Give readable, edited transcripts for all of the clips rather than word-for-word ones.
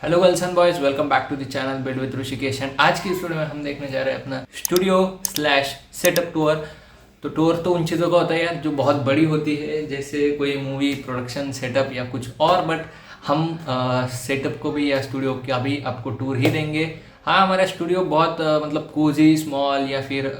Hello girls and boys, welcome back to the channel build with Rishikesh. And आज की इस video में हम देखने जा रहे हैं अपना स्टूडियो स्लैश सेटअप टूर। तो टूर तो उन चीज़ों का होता है यार जो बहुत बड़ी होती है, जैसे कोई मूवी प्रोडक्शन सेटअप या कुछ और, बट हम सेटअप को भी या स्टूडियो का भी आपको टूर ही देंगे। हाँ, हमारा स्टूडियो बहुत मतलब कोजी स्मॉल या फिर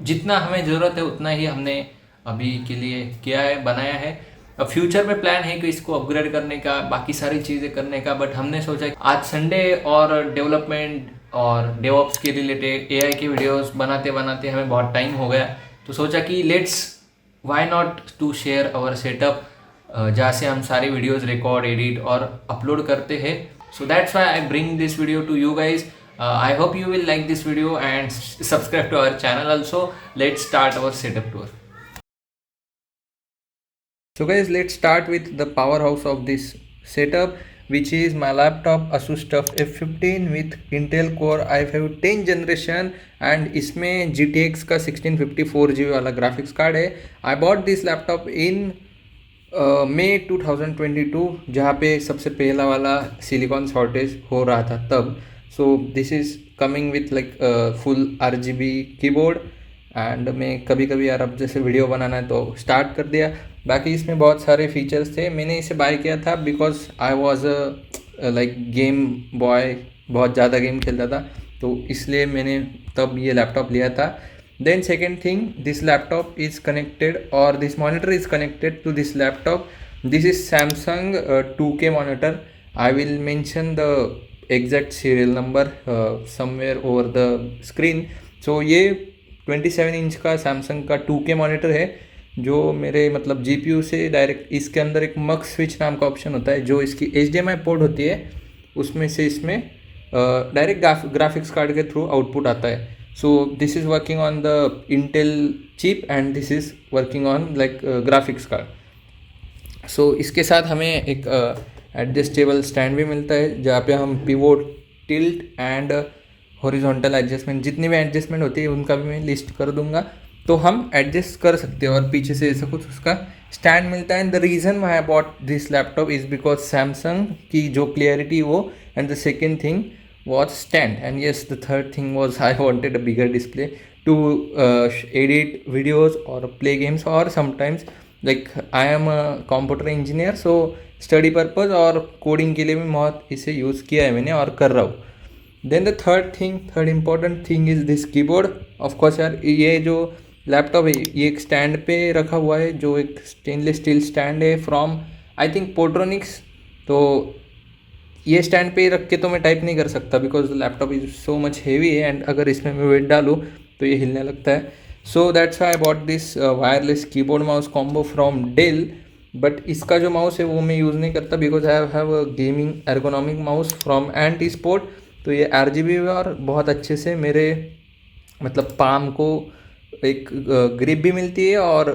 जितना हमें ज़रूरत है उतना ही हमने अभी के लिए किया है, बनाया है। अब फ्यूचर में प्लान है कि इसको अपग्रेड करने का, बाकी सारी चीज़ें करने का, बट हमने सोचा कि आज संडे और डेवलपमेंट और डेवऑप्स के रिलेटेड एआई की वीडियोस बनाते बनाते हमें बहुत टाइम हो गया, तो सोचा कि let's why not to share our setup, जहाँ से हम सारी वीडियोस रिकॉर्ड एडिट और अपलोड करते हैं। So that's why I bring this video to you guys. I hope you will like this video and subscribe to our channel also. Let's start our setup tour. So guys, let's start with the powerhouse of this setup, which is my laptop Asus TUF F15 with Intel Core i5 10th generation, and इसमें GTX का 1650 4GB वाला graphics card है. I bought this laptop in May 2022, जहाँ पे सबसे पहला वाला silicon shortage हो रहा था तब. So this is coming with like full RGB keyboard, and मैं कभी कभी यार अब जैसे वीडियो बनाना है तो स्टार्ट कर दिया. बाकी इसमें बहुत सारे फीचर्स थे. मैंने इसे बाय किया था because I was like game boy, बहुत ज़्यादा गेम खेलता था, तो इसलिए मैंने तब ये लैपटॉप लिया था. Then second thing, this laptop is connected, or this monitor is connected to this laptop. This is Samsung 2K monitor. I will mention the exact serial number somewhere over the screen. So ये 27 inch का Samsung का 2K monitor है, जो मेरे मतलब GPU से direct इसके अंदर एक मक स्विच नाम का ऑप्शन होता है, जो इसकी HDMI पोर्ट होती है उसमें से इसमें डायरेक्ट ग्राफिक्स कार्ड के थ्रू आउटपुट आता है. So this is working on the Intel chip and this is working on like graphics card. So इसके साथ हमें एक एडजस्टेबल स्टैंड भी मिलता है, जहाँ पे हम pivot, tilt and horizontal adjustment, जितनी भी एडजस्टमेंट होती है उनका भी मैं लिस्ट कर दूंगा, तो हम एडजस्ट कर सकते हैं. और पीछे से ऐसा कुछ उसका स्टैंड मिलता है. And the reason why I bought this laptop is because Samsung की जो क्लियरिटी वो, and the second thing was stand, and yes, the third thing was I wanted a bigger display to edit videos or play games, or sometimes like I am a computer engineer, so study purpose और coding के लिए भी बहुत इसे use किया है मैंने और कर रहा हूँ. then the third important thing is this keyboard. of course यार, ये जो लैपटॉप है ये एक स्टैंड पे रखा हुआ है, जो एक स्टेनलेस स्टील स्टैंड है फ्रॉम आई थिंक पोट्रोनिक्स. तो ये स्टैंड पे रख के तो मैं टाइप नहीं कर सकता because laptop is so much heavy है, एंड अगर इसमें मैं वेट डालूँ तो ये हिलने लगता है. So that's why I bought this wireless keyboard mouse combo from Dell. But इसका जो माउस है वो मैं यूज़ नहीं करता because I have a gaming ergonomic mouse from anti sport. तो ये RGB और बहुत अच्छे से मेरे मतलब पाम को एक ग्रिप भी मिलती है और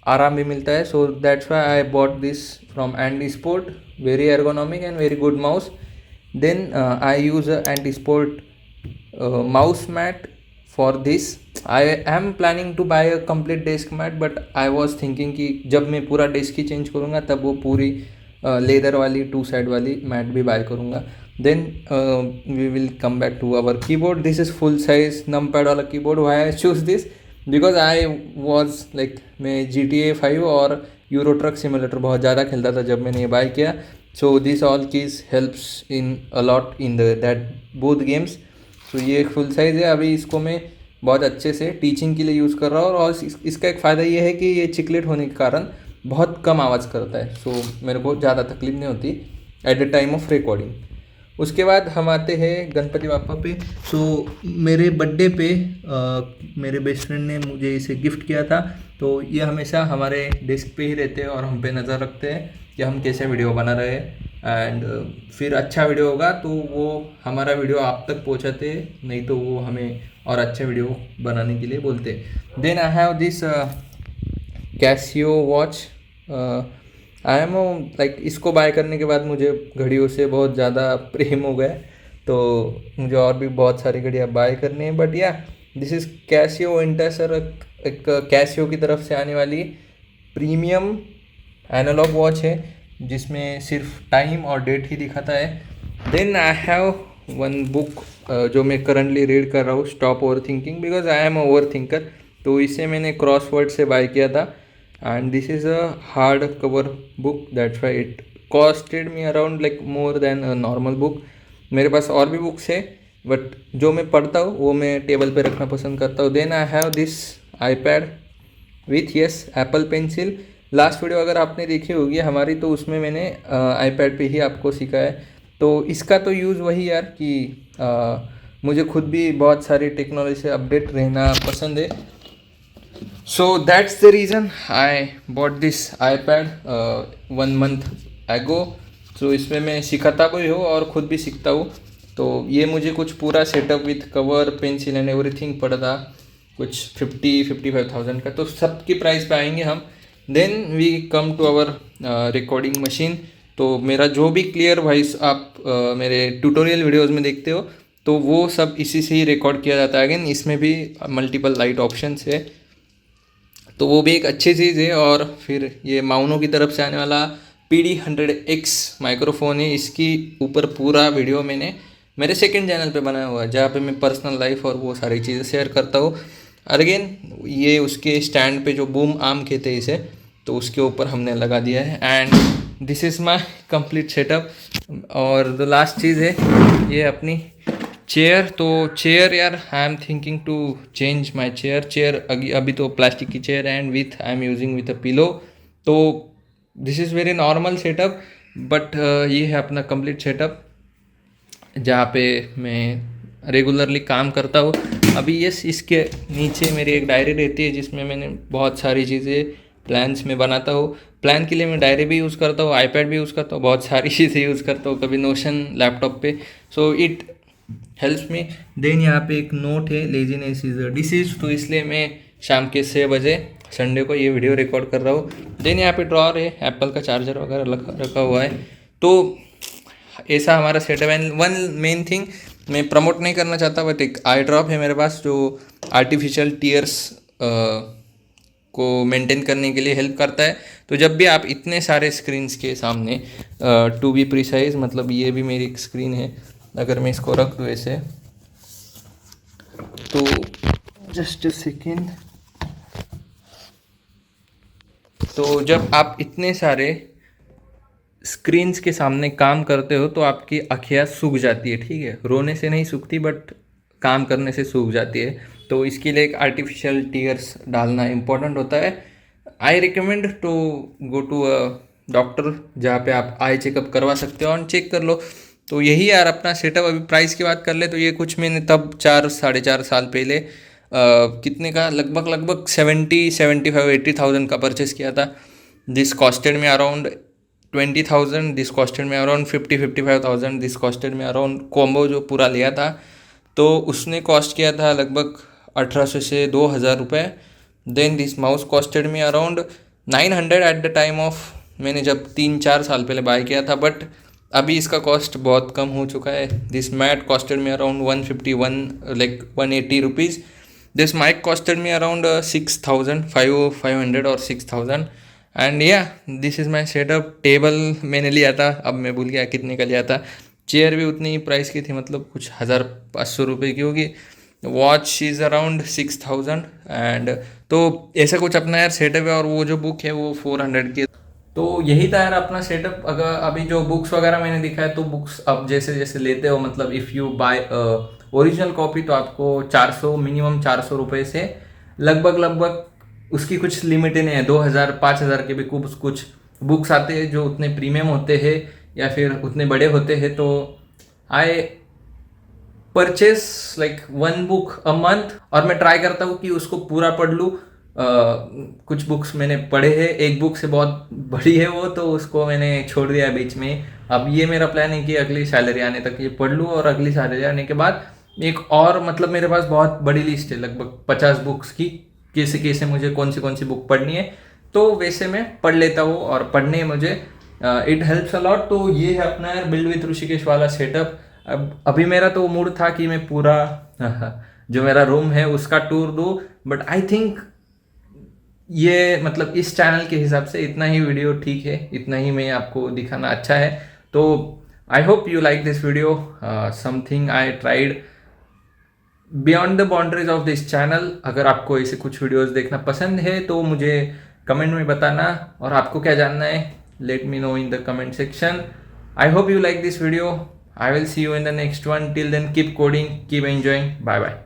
आराम भी मिलता है. So that's why I bought this from anti sport. Very ergonomic and very good mouse. Then I use a anti-sport mouse mat for this. I am planning to buy a complete desk mat, but I was thinking कि जब मैं पूरा desk ही change करूँगा तब वो पूरी leather वाली 2 side वाली मैट भी बाय करूँगा. Then we will come back to our keyboard. This is full size numpad वाला keyboard. Why I choose this? Because I was like मैं GTA 5 और यूरो ट्रक सिमुलेटर बहुत ज़्यादा खेलता था जब मैंने ये बाय किया. So this all keys helps in a lot in that both games. So ये एक फुल साइज़ है. अभी इसको मैं बहुत अच्छे से टीचिंग के लिए यूज़ कर रहा हूँ, और इसका एक फ़ायदा ये है कि ये चिकलेट होने के कारण बहुत कम आवाज़ करता है. सो मेरे को ज़्यादा तकलीफ नहीं होती at the time of recording. उसके बाद हम आते हैं गणपति बापा पे. सो मेरे बर्थडे पे मेरे बेस्ट फ्रेंड ने मुझे इसे गिफ्ट किया था. तो ये हमेशा हमारे डेस्क पे ही रहते हैं और हम पे नज़र रखते हैं कि हम कैसे वीडियो बना रहे हैं, एंड फिर अच्छा वीडियो होगा तो वो हमारा वीडियो आप तक पहुंचाते, नहीं तो वो हमें और अच्छे वीडियो बनाने के लिए बोलते. Then I have this Casio watch. I am like इसको बाय करने के बाद मुझे घड़ियों से बहुत ज़्यादा प्रेम हो गया, तो मुझे और भी बहुत सारी घड़ियाँ बाय करनी है. बट या दिस इज़ कैसियो इंटेसर, एक कैसियो की तरफ से आने वाली प्रीमियम एनालॉग वॉच है, जिसमें सिर्फ टाइम और डेट ही दिखाता है. Then I have one book जो मैं करंटली रीड कर रहा हूँ, stop over thinking, because I am over thinker. तो इसे मैंने क्रॉसवर्ड से बाय किया था and this is a hard cover book, that's why it costed me around like more than a normal book. मेरे पास और भी बुक्स है बट जो मैं पढ़ता हूँ वो मैं टेबल पे रखना पसंद करता हूँ। Then I have this iPad with yes Apple pencil. Last video अगर आपने देखी होगी हमारी, तो उसमें मैंने आईपैड पे ही आपको सिखाया है। तो इसका तो यूज़ वही यार कि मुझे खुद भी बहुत सारी टेक्नोलॉजी से अपडेट रहना पसंद है। So that's the reason I bought this iPad 1 month एगो। सो इसमें मैं सिखाता भी हूँ और ख़ुद भी सीखता हूँ। तो ये मुझे कुछ पूरा setup with cover pencil and everything पड़ा था कुछ 50-55,000 का। तो सबकी प्राइस पे आएंगे हम। Then we come to our recording machine. तो मेरा जो भी क्लियर वॉइस आप मेरे ट्यूटोरियल वीडियोस में देखते हो, तो वो सब इसी से ही रिकॉर्ड किया जाता है। अगेन इसमें भी मल्टीपल लाइट ऑप्शंस है, तो वो भी एक अच्छी चीज़ है। और फिर ये माउनो की तरफ से आने वाला PD100X माइक्रोफोन है। इसकी ऊपर पूरा वीडियो मैंने मेरे सेकंड चैनल पे बनाया हुआ है, जहाँ पे मैं पर्सनल लाइफ और वो सारी चीज़ें शेयर करता हूँ। और अगेन ये उसके स्टैंड पे जो बूम आर्म कहते हैं इसे, तो उसके ऊपर हमने लगा दिया है। And this is my complete setup. और द लास्ट चीज़ है ये अपनी चेयर। तो चेयर यार I am thinking to change my chair. अभी तो प्लास्टिक की chair and with I am using with a pillow. तो this is very normal setup, but ये है अपना कंप्लीट सेटअप जहाँ पे मैं रेगुलरली काम करता हूँ। अभी यस इसके नीचे मेरी एक डायरी रहती है जिसमें मैंने बहुत सारी चीज़ें प्लान्स में बनाता हूँ। प्लान के लिए मैं डायरी भी यूज़ करता हूँ, आईपैड भी यूज़ करता हूँ, बहुत सारी चीज़ें यूज़ करता हूँ, कभी नोशन लैपटॉप पे। So it helps me. Then यहाँ पे एक नोट है, लेजीनेस इज अ डिसीज। तो इसलिए मैं शाम के 6 बजे संडे को ये वीडियो रिकॉर्ड कर रहा हूँ। देन यहाँ पे ड्रॉर है, एप्पल का चार्जर वगैरह रखा हुआ है। तो ऐसा हमारा सेटअप है। वन मेन थिंग मैं प्रमोट नहीं करना चाहता, बट एक आई ड्रॉप है मेरे पास जो आर्टिफिशियल टीयर्स को मेंटेन करने के लिए हेल्प करता है। तो जब भी आप इतने सारे स्क्रीन्स के सामने, टू बी प्रिसाइज, मतलब ये भी मेरी एक स्क्रीन है, अगर मैं इसको रख दूँ ऐसे, तो जस्ट अ सेकेंड। तो जब आप इतने सारे स्क्रीन्स के सामने काम करते हो तो आपकी आँखें सूख जाती है, ठीक है, रोने से नहीं सूखती बट काम करने से सूख जाती है। तो इसके लिए एक आर्टिफिशियल टीयर्स डालना इम्पोर्टेंट होता है। I recommend to go to a doctor जहाँ पे आप आई चेकअप करवा सकते हो और चेक कर लो। तो यही यार अपना सेटअप। अभी प्राइस की बात कर ले तो ये कुछ मैंने तब 4-4.5 साल पहले कितने का, लगभग 70-75-80,000 का परचेस किया था। This costed me around 20,000, this costed me around 50-55,000, this costed me around combo जो पूरा लिया था तो उसने कॉस्ट किया था लगभग 1800 से 2,000 रुपये। Then this mouse costed me around 900 at the time of, मैंने जब 3-4 साल पहले बाय किया था, बट अभी इसका कॉस्ट बहुत कम हो चुका है। This mat costed me around 151 like 180 rupees. This mic costed me around 6,000, 500 और 6,000। एंड या this is my setup. Table मैंने लिया था, अब मैं भूल गया कितने का लिया था। चेयर भी उतनी ही प्राइस की थी, मतलब कुछ 1,500 रुपये की होगी। Watch is around 6,000। एंड तो ऐसा कुछ अपना यार सेटअप है। और वो जो बुक है वो 400 की। तो यही था यार अपना सेटअप। अगर अभी जो बुक्स वगैरह मैंने दिखाया, तो बुक्स अब जैसे जैसे लेते हो, मतलब if you buy original copy तो आपको 400, मिनिमम 400 रुपये से लगभग उसकी कुछ लिमिट ही नहीं है। 2,000-5,000 के भी कुछ बुक्स आते हैं जो उतने प्रीमियम होते हैं या फिर उतने बड़े होते हैं। तो I purchase like 1 book a month, और मैं ट्राई करता हूँ कि उसको पूरा पढ़ लूँ। कुछ बुक्स मैंने पढ़े हैं, एक बुक से बहुत बड़ी है वो, तो उसको मैंने छोड़ दिया बीच में। अब ये मेरा प्लान है कि अगली सैलरी आने तक ये पढ़ लूँ, और अगली सैलरी आने के बाद एक और, मतलब मेरे पास बहुत बड़ी लिस्ट है लगभग 50 बुक्स की, कैसे कैसे मुझे कौन सी बुक पढ़नी है, तो वैसे मैं पढ़ लेता हूँ। और पढ़ने मुझे इट हेल्प्स अलॉट। तो ये है अपना यार बिल्ड विथ ऋषिकेश वाला सेटअप। अब अभी मेरा तो मूड था कि मैं पूरा जो मेरा रूम है उसका टूर दूँ, बट आई थिंक ये, मतलब इस चैनल के हिसाब से इतना ही वीडियो ठीक है, इतना ही मैं आपको दिखाना अच्छा है। तो I hope you like this video. Something I tried beyond the boundaries of this channel. अगर आपको ऐसे कुछ वीडियोस देखना पसंद है तो मुझे कमेंट में बताना, और आपको क्या जानना है let me know in the comment section. I hope you like this video. I will see you in the next one. Till then, keep coding, keep enjoying. Bye bye.